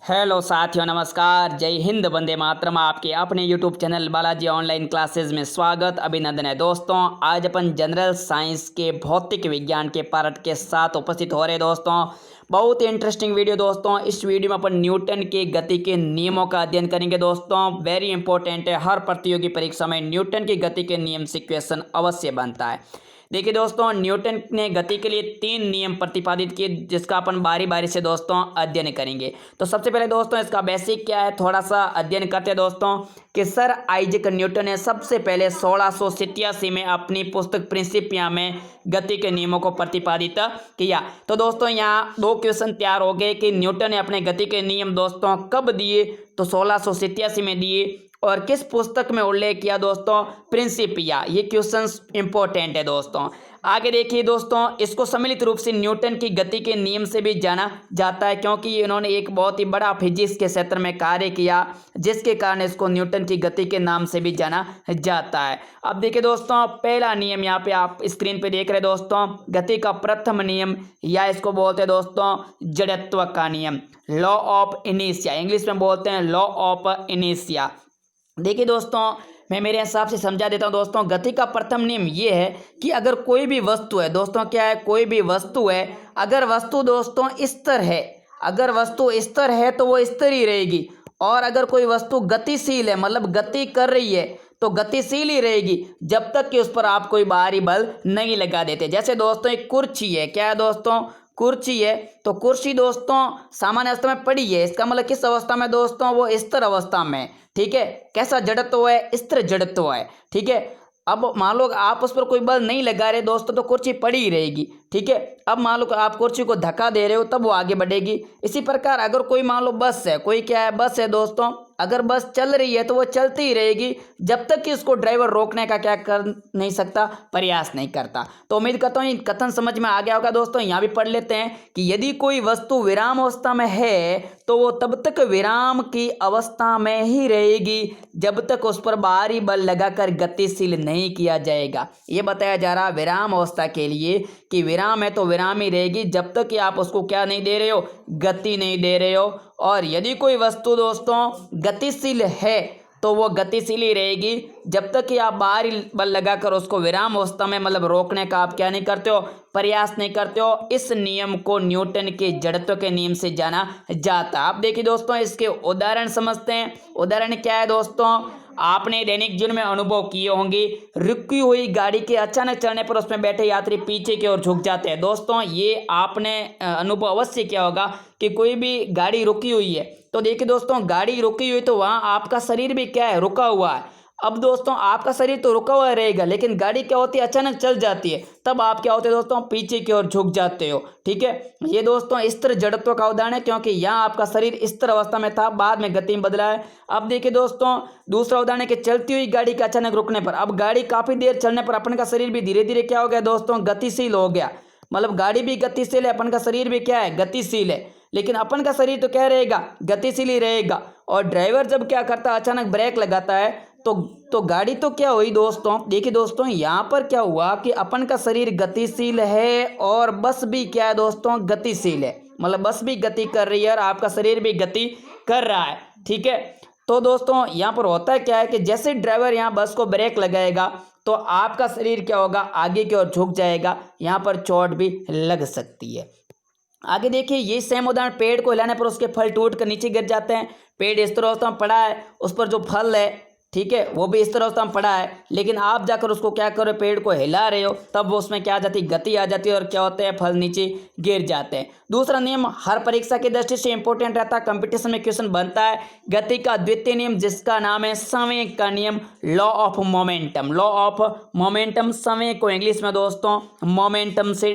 Hello साथियों, नमस्कार, जय हिंद, वंदे मातरम। आपके अपने YouTube channel Balaji online classes में स्वागत, अभिनंदन है। दोस्तों, आज अपन जनरल साइंस के भौतिक विज्ञान के पार्ट के साथ उपस्थित हो रहे हैं। दोस्तों, बहुत ही इंटरेस्टिंग वीडियो। दोस्तों, इस वीडियो में अपन न्यूटन के गति के नियमों का अध्ययन करेंगे। दोस्तों, वेरी इंपॉर्टेंट है, हर प्रतियोगी परीक्षा में न्यूटन की गति के नियम से क्वेश्चन अवश्य बनता है। देखिए दोस्तों, न्यूटन ने गति के लिए 3 नियम प्रतिपादित किए, जिसका अपन बारी बारी से दोस्तों अध्ययन करेंगे। तो सबसे पहले दोस्तों इसका बेसिक क्या है, थोड़ा सा अध्ययन करते हैं दोस्तों। कि सर आइजैक न्यूटन ने सबसे पहले 1687 में अपनी पुस्तक प्रिंसिपिया में गति के नियमों को प्रतिपादित किया। तो दोस्तों यहाँ 2 क्वेश्चन तैयार हो गए कि न्यूटन ने अपने गति के नियम दोस्तों कब दिए, तो 1687 में दिए, और किस पुस्तक में उल्लेख किया दोस्तों, प्रिंसिपिया। ये क्वेश्चंस इंपॉर्टेंट है दोस्तों। आगे देखिए दोस्तों, इसको सम्मिलित रूप से न्यूटन की गति के नियम से भी जाना जाता है, क्योंकि इन्होंने एक बहुत ही बड़ा फिजिक्स के क्षेत्र में कार्य किया, जिसके कारण इसको न्यूटन की गति के नाम से भी जाना जाता है। अब देखिए दोस्तों, पहला नियम यहाँ पे आप स्क्रीन पे देख रहे हैं दोस्तों, गति का प्रथम नियम, या इसको बोलते हैं दोस्तों जड़त्व का नियम, लॉ ऑफ इनर्शिया। इंग्लिश में बोलते हैं लॉ ऑफ इनर्शिया। देखिए दोस्तों, मैं मेरे हिसाब से समझा देता हूँ दोस्तों। गति का प्रथम नियम ये है कि अगर कोई भी वस्तु है दोस्तों, क्या है, कोई भी वस्तु है, अगर वस्तु दोस्तों स्थिर है, अगर वस्तु स्थिर है तो वो स्थिर ही रहेगी, और अगर कोई वस्तु गतिशील है, मतलब गति कर रही है, तो गतिशील ही रहेगी जब तक कि उस पर आप कोई बाहरी बल नहीं लगा देते। जैसे दोस्तों एक कुर्सी है, क्या है दोस्तों, कुर्सी है, तो कुर्सी दोस्तों सामान्य अवस्था में पड़ी है, इसका मतलब किस अवस्था में दोस्तों, वो स्थिर अवस्था में। ठीक है, कैसा जड़त्व है, स्थिर जड़त्व है। ठीक है, अब मान लो आप उस पर कोई बल नहीं लगा रहे दोस्तों, तो कुर्सी पड़ी ही रहेगी। ठीक है, अब मान लो आप कुर्सी को धक्का दे रहे हो, तब वो आगे बढ़ेगी। इसी प्रकार अगर कोई मान लो बस है, कोई क्या है, बस है दोस्तों, अगर बस चल रही है तो वो चलती ही रहेगी जब तक कि उसको ड्राइवर रोकने का क्या कर नहीं सकता, प्रयास नहीं करता। तो उम्मीद करता हूँ ये कथन समझ में आ गया होगा दोस्तों। यहाँ भी पढ़ लेते हैं कि यदि कोई वस्तु विराम अवस्था में है तो वो तब तक विराम की अवस्था में ही रहेगी जब तक उस पर बाहरी बल लगाकर गतिशील नहीं किया जाएगा। ये बताया जा रहा विराम अवस्था के लिए कि विराम है तो विराम ही रहेगी जब तक कि आप उसको क्या नहीं दे रहे हो, गति नहीं दे रहे हो। और यदि कोई वस्तु दोस्तों गतिशील है तो वो गतिशील ही रहेगी जब तक कि आप बाहरी बल लगाकर उसको विराम अवस्था में, मतलब रोकने का आप क्या नहीं करते हो, प्रयास नहीं करते हो। इस नियम को न्यूटन के जड़त्व के नियम से जाना जाता है। आप देखिए दोस्तों, इसके उदाहरण समझते हैं। उदाहरण क्या है दोस्तों, आपने दैनिक जीवन में अनुभव किए होंगे, रुकी हुई गाड़ी के अचानक चलने पर उसमें बैठे यात्री पीछे की ओर झुक जाते हैं। दोस्तों ये आपने अनुभव अवश्य किया होगा कि कोई भी गाड़ी रुकी हुई है, तो देखिए दोस्तों गाड़ी रुकी हुई तो वहाँ आपका शरीर भी क्या है, रुका हुआ है। अब दोस्तों आपका शरीर तो रुका हुआ रहेगा, लेकिन गाड़ी क्या होती है, अचानक चल जाती है, तब आप क्या होते हैं दोस्तों, पीछे की ओर झुक जाते हो। ठीक है, ये दोस्तों स्थिर जड़त्व का उदाहरण है, क्योंकि यहाँ आपका शरीर स्थिर अवस्था में था, बाद में गति में बदला है। अब देखिए दोस्तों दूसरा उदाहरण है कि चलती हुई गाड़ी के अचानक रुकने पर, अब गाड़ी काफी देर चलने पर अपन का शरीर भी धीरे धीरे क्या हो गया दोस्तों, गतिशील हो गया। मतलब गाड़ी भी गतिशील है, अपन का शरीर भी क्या है, गतिशील है, लेकिन अपन का शरीर तो क्या रहेगा, गतिशील ही रहेगा। और ड्राइवर जब क्या करता है, अचानक ब्रेक लगाता है, तो गाड़ी तो क्या हुई दोस्तों, देखिए दोस्तों यहाँ पर क्या हुआ कि अपन का शरीर गतिशील है और बस भी क्या है दोस्तों, गतिशील है। मतलब बस भी गति कर रही है और आपका शरीर भी गति कर रहा है। ठीक है, तो दोस्तों यहाँ पर होता है क्या है कि जैसे ड्राइवर यहाँ बस को ब्रेक लगाएगा तो आपका शरीर क्या होगा, आगे की ओर झुक जाएगा, यहाँ पर चोट भी लग सकती है। आगे देखिए, ये सेम उदाहरण, पेड़ को हिलाने पर उसके फल टूट कर नीचे गिर जाते हैं। पेड़ स्थिर अवस्था में पड़ा है, उस पर जो फल है, ठीक है, वो भी स्थिर अवस्था में पड़ा है, लेकिन आप जाकर उसको क्या करो, पेड़ को हिला रहे हो, तब वो उसमें क्या आ जाती है, गति आ जाती है, और क्या होते हैं, फल नीचे गिर जाते हैं। दूसरा नियम हर परीक्षा की दृष्टि से इंपॉर्टेंट रहता है, कंपटीशन में क्वेश्चन बनता है, गति का द्वितीय नियम, जिसका नाम है संवेग का नियम, law of momentum. Law of momentum, संवेग को इंग्लिश में दोस्तों मोमेंटम से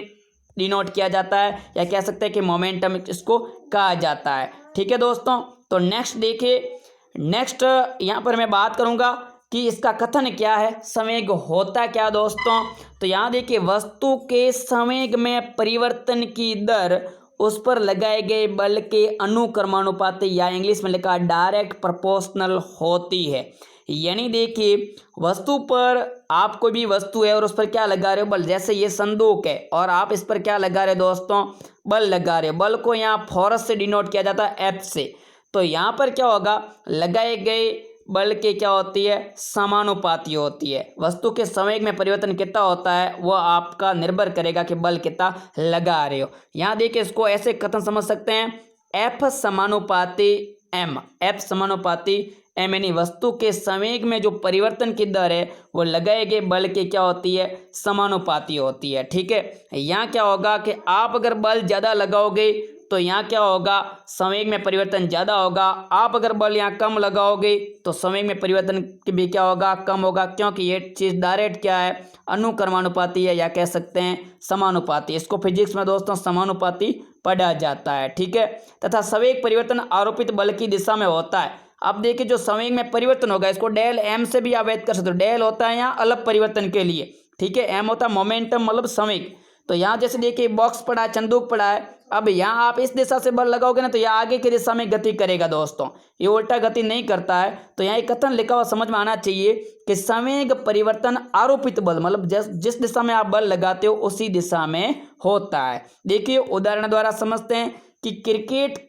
डिनोट किया जाता है, या कह सकते हैं कि मोमेंटम इसको कहा जाता है। ठीक है दोस्तों, तो नेक्स्ट देखिए, नेक्स्ट यहाँ पर मैं बात करूँगा कि इसका कथन क्या है, संवेग होता क्या दोस्तों। तो यहाँ देखिए, वस्तु के संवेग में परिवर्तन की दर उस पर लगाए गए बल के अनुक्रमानुपाती, या इंग्लिश में लिखा डायरेक्ट प्रोपोर्शनल होती है। यानी देखिए, वस्तु पर आप कोई भी वस्तु है और उस पर क्या लगा रहे हो, बल। जैसे ये संदूक है और आप इस पर क्या लगा रहे हो दोस्तों, बल लगा रहे हो। बल को यहाँ फोर्स से डिनोट किया जाता है, एफ से। तो यहाँ पर क्या होगा, लगाए गए बल के क्या होती है, समानुपाती होती है। वस्तु के संवेग में परिवर्तन कितना होता है वो आपका निर्भर करेगा कि बल कितना लगा रहे हो। यहाँ देखिए इसको ऐसे कथन समझ सकते हैं, एफ समानुपाती एम, एफ समानुपाती एम, यानी वस्तु के संवेग में जो परिवर्तन की दर है वो लगाए गए बल के क्या होती है, समानुपाती होती है। ठीक है, यहाँ क्या होगा कि आप अगर बल ज़्यादा लगाओगे तो यहाँ क्या होगा, संवेग में परिवर्तन ज़्यादा होगा। आप अगर बल यहाँ कम लगाओगे तो संवेग में परिवर्तन भी क्या होगा, कम होगा, क्योंकि ये चीज़ डायरेक्ट क्या है, अनुक्रमानुपाती है या कह सकते हैं समानुपाती। इसको फिजिक्स में दोस्तों समानुपाती पढ़ा जाता है। ठीक है, तथा संवेग परिवर्तन आरोपित बल की दिशा में होता है। अब देखिए जो संवेग में परिवर्तन होगा इसको डेल एम से भी आप व्यक्त कर सकते हो। डेल होता है यहाँ अलग परिवर्तन के लिए, ठीक है, एम होता है मोमेंटम मतलब संवेग। तो यहाँ जैसे देखिए बॉक्स पड़ा है, चंदूक पड़ा है, अब यहाँ आप इस दिशा से बल लगाओगे ना तो यह आगे की दिशा में गति करेगा दोस्तों, ये उल्टा गति नहीं करता है। तो यहाँ एक कथन लिखा हुआ समझ में आना चाहिए कि संवेग परिवर्तन आरोपित बल मतलब जिस दिशा में आप बल लगाते हो उसी दिशा में होता है। देखिए उदाहरण द्वारा समझते हैं कि क्रिकेट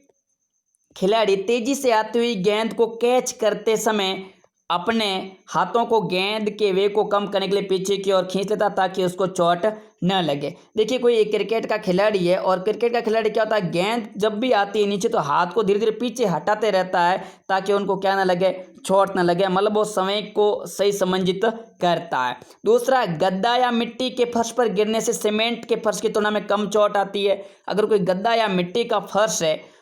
खिलाड़ी तेजी से आती हुई गेंद को कैच करते समय अपने हाथों को गेंद के वेग को कम करने के लिए पीछे की ओर खींच लेता ताकि उसको चोट न लगे। देखिए कोई एक क्रिकेट का खिलाड़ी है और क्रिकेट का खिलाड़ी क्या होता है, गेंद जब भी आती है नीचे तो हाथ को धीरे धीरे पीछे हटाते रहता है ताकि उनको क्या ना लगे, चोट न लगे, मतलब वो संवेग को सही समंजित करता है। दूसरा, गद्दा या मिट्टी के फर्श पर गिरने से सीमेंट के फर्श की तुलना में कम चोट आती है। अगर कोई गद्दा या मिट्टी का फर्श है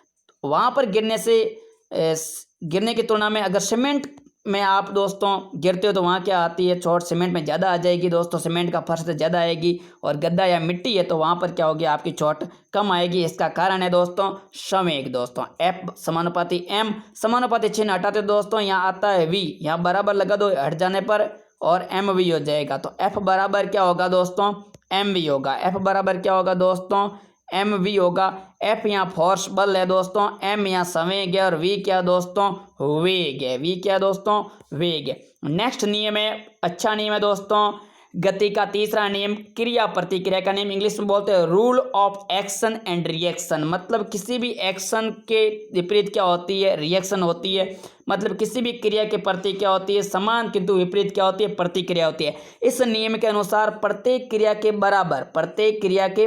वहाँ पर गिरने की तुलना में अगर सीमेंट में आप दोस्तों गिरते हो तो वहाँ क्या आती है, चोट सीमेंट में ज़्यादा आ जाएगी दोस्तों, सीमेंट का फर्श से ज़्यादा आएगी। और गद्दा या मिट्टी है तो वहाँ पर क्या होगी, आपकी चोट कम आएगी। इसका कारण है दोस्तों संवेग। दोस्तों एफ समानुपाती एम, समानुपाती चिन्ह हटाते दोस्तों यहाँ आता है वी, यहाँ बराबर लगा दो हट जाने पर और एम वी हो जाएगा। तो एफ बराबर क्या होगा दोस्तों, एम वी होगा। एफ बराबर क्या होगा दोस्तों, एम वी होगा। एफ यहाँ फोर्स बल है दोस्तों, एम यहाँ संवेग है और वी क्या दोस्तों, वेग है। वी क्या दोस्तों, वेग है। नेक्स्ट नियम है, अच्छा नियम है दोस्तों, गति का तीसरा नियम, क्रिया प्रतिक्रिया का नियम, इंग्लिश में बोलते हैं rule of action and reaction. मतलब किसी भी एक्शन के विपरीत क्या होती है, रिएक्शन होती है। मतलब किसी भी क्रिया के प्रति क्या होती है, समान किंतु विपरीत क्या होती है, प्रतिक्रिया होती है। इस नियम के अनुसार प्रत्येक क्रिया के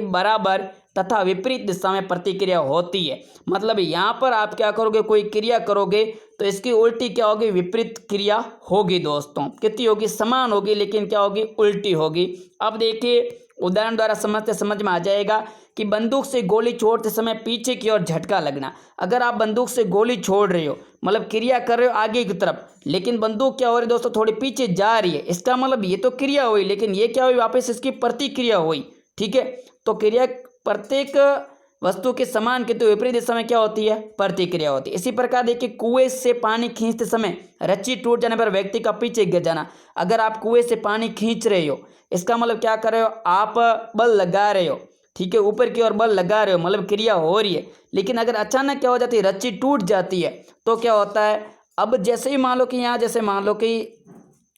बराबर तथा विपरीत दिशा में प्रतिक्रिया होती है। मतलब यहाँ पर आप क्या करोगे, कोई क्रिया करोगे तो इसकी उल्टी क्या होगी, विपरीत क्रिया होगी दोस्तों। कितनी होगी, समान होगी लेकिन क्या होगी, उल्टी होगी। अब देखिए उदाहरण द्वारा समझ में आ जाएगा कि बंदूक से गोली छोड़ते समय पीछे की ओर झटका लगना। अगर आप बंदूक से गोली छोड़ रहे हो मतलब क्रिया कर रहे हो आगे की तरफ, लेकिन बंदूक क्या हो रही है दोस्तों, थोड़ी पीछे जा रही है, इसका मतलब ये तो क्रिया हुई लेकिन ये क्या हुई, वापस इसकी प्रतिक्रिया हुई। ठीक है, तो क्रिया प्रत्येक वस्तु के समान किंतु विपरीत दिशा में क्या होती है, प्रतिक्रिया होती है। इसी प्रकार देखिए कुएं से पानी खींचते समय रस्सी टूट जाने पर व्यक्ति का पीछे गिर जाना। अगर आप कुएं से पानी खींच रहे हो इसका मतलब क्या कर रहे हो, आप बल लगा रहे हो, ठीक है, ऊपर की ओर बल लगा रहे हो, मतलब क्रिया हो रही है। लेकिन अगर अचानक क्या हो जाती है, रस्सी टूट जाती है तो क्या होता है, अब जैसे ही मान लो कि यहाँ जैसे मान लो कि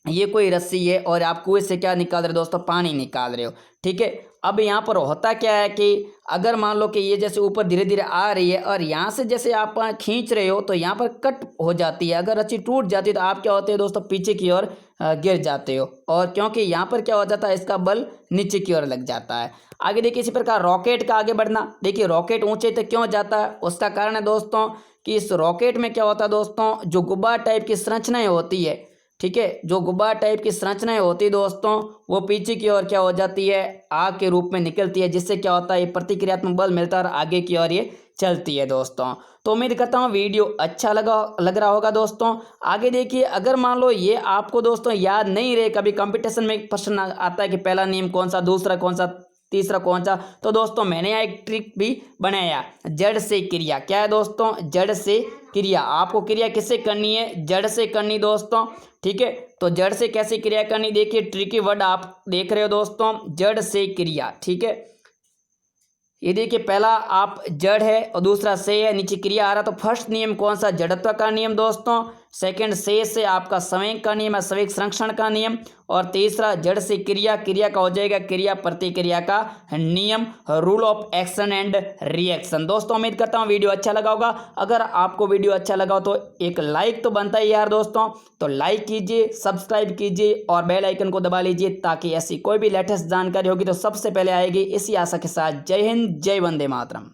ये कोई रस्सी है और आप कुएं से क्या निकाल रहे हो दोस्तों, पानी निकाल रहे हो। ठीक है, अब यहाँ पर होता क्या है कि अगर मान लो कि ये जैसे ऊपर धीरे धीरे आ रही है और यहाँ से जैसे आप खींच रहे हो तो यहाँ पर कट हो जाती है। अगर रस्सी टूट जाती है तो आप क्या होते हैं दोस्तों, पीछे की ओर गिर जाते हो, और क्योंकि यहाँ पर क्या हो जाता है, इसका बल नीचे की ओर लग जाता है। आगे देखिए इसी प्रकार रॉकेट का आगे बढ़ना। देखिए रॉकेट ऊंचे तक क्यों जाता है, उसका कारण है दोस्तों कि इस रॉकेट में क्या होता है दोस्तों, जो गुब्बार टाइप की संरचनाएं होती है, ठीक है, जो गुब्बार टाइप की संरचनाएं होती है दोस्तों वो पीछे की ओर क्या हो जाती है, आग के रूप में निकलती है, जिससे क्या होता है, ये प्रतिक्रियात्मक बल मिलता है और आगे की ओर ये चलती है दोस्तों। तो उम्मीद करता हूँ वीडियो अच्छा लग रहा होगा दोस्तों। आगे देखिए अगर मान लो ये आपको दोस्तों याद नहीं रहे, कभी कंपटीशन में प्रश्न आता है कि पहला नियम कौन सा, दूसरा कौन सा, तीसरा कौन सा, तो दोस्तों मैंने यहाँ एक ट्रिक भी बनाया, जड़ से क्रिया। क्या है दोस्तों, जड़ से क्रिया। आपको क्रिया किससे करनी है, जड़ से करनी दोस्तों। ठीक है, तो जड़ से कैसे क्रिया करनी, देखिए ट्रिकी वर्ड आप देख रहे हो दोस्तों, जड़ से क्रिया। ठीक है, ये देखिए पहला आप जड़ है और दूसरा से है, नीचे क्रिया आ रहा, तो फर्स्ट नियम कौन सा, जड़त्व का नियम दोस्तों। सेकंड से आपका संवेग का नियम है, संवेग संरक्षण का नियम। और तीसरा जड़ से क्रिया, क्रिया का हो जाएगा क्रिया प्रतिक्रिया का नियम, rule of action and reaction. दोस्तों उम्मीद करता हूँ वीडियो अच्छा लगा होगा। अगर आपको वीडियो अच्छा लगा हो तो एक लाइक तो बनता ही यार दोस्तों, तो लाइक कीजिए, सब्सक्राइब कीजिए और बेल आइकन को दबा लीजिए ताकि ऐसी कोई भी लेटेस्ट जानकारी होगी तो सबसे पहले आएगी। इसी आशा के साथ जय हिंद, जय वंदे मातरम।